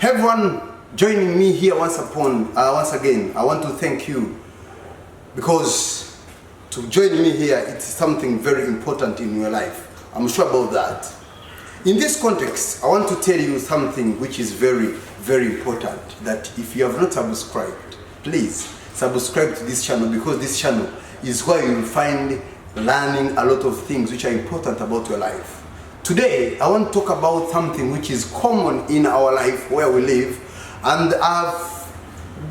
Everyone joining me here once again, I want to thank you, because to join me here, it's something very important in your life. I'm sure about that. In this context, I want to tell you something which is very, very important, that if you have not subscribed, please subscribe to this channel, because this channel is where you will find learning a lot of things which are important about your life. Today, I want to talk about something which is common in our life where we live, and I've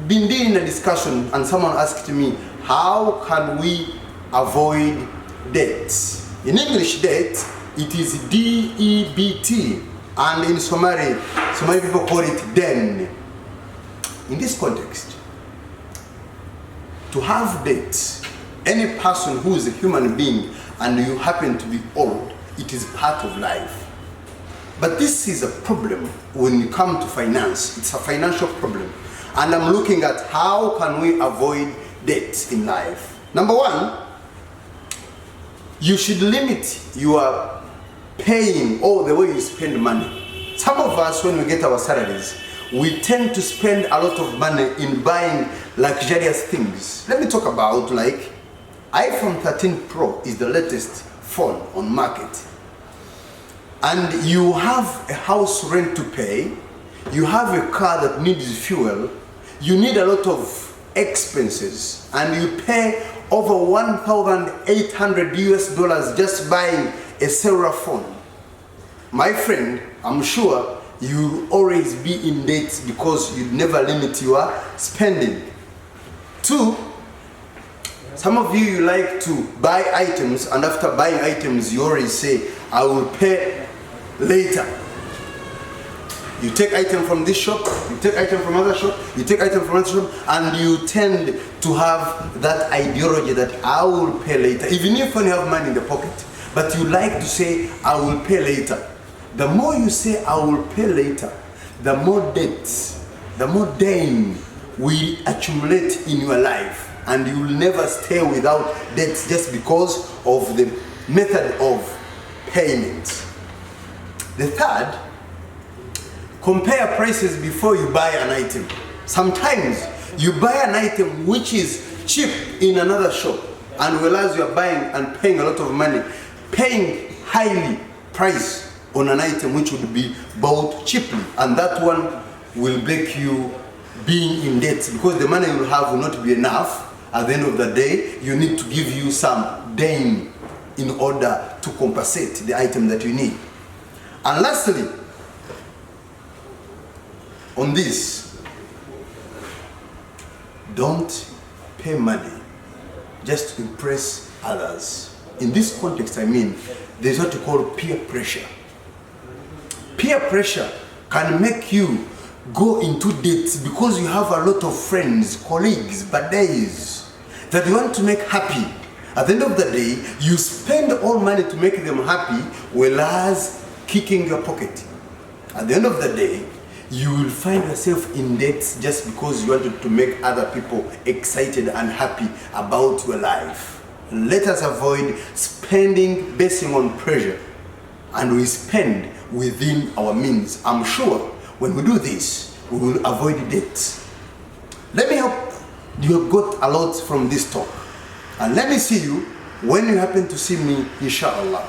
been doing a discussion and someone asked me, how can we avoid debt? In English, debt, it is D-E-B-T, and in Somali people call it Deyn. In this context, to have debt, any person who is a human being and you happen to be old, it is part of life. But this is a problem when you come to finance. It's a financial problem. And I'm looking at how can we avoid debt in life. Number one, you should limit your paying or the way you spend money. Some of us, when we get our salaries, we tend to spend a lot of money in buying luxurious things. Let me talk about, like, iPhone 13 Pro is the latest phone on market, and you have a house rent to pay, you have a car that needs fuel, you need a lot of expenses, and you pay over $1,800 just buying a cellular phone. My friend, I'm sure you'll always be in debt because you never limit your spending. Two, some of you like to buy items, and after buying items you always say, I will pay later. You take item from this shop, you take item from other shop, you take item from other shop, and you tend to have that ideology that I will pay later, even if you have money in the pocket. But you like to say, I will pay later. The more you say, I will pay later, the more debt, the more Deyn will accumulate in your life. And you will never stay without debts just because of the method of payment. The third, compare prices before you buy an item. Sometimes you buy an item which is cheap in another shop, and whereas you are buying and paying a lot of money, paying highly price on an item which would be bought cheaply, and that one will make you being in debt, because the money you will have will not be enough. At the end of the day, you need to give you some Deyn in order to compensate the item that you need. And lastly, on this, don't pay money just to impress others. In this context, I mean, there's what you call peer pressure. Peer pressure can make you go into debt because you have a lot of friends, colleagues, buddies that you want to make happy. At the end of the day, you spend all money to make them happy, whereas kicking your pocket. At the end of the day, you will find yourself in debt just because you wanted to make other people excited and happy about your life. Let us avoid spending basing on pressure, and we spend within our means. I'm sure when we do this, we will avoid debt. Let me hope you have got a lot from this talk, and let me see you when you happen to see me, inshallah.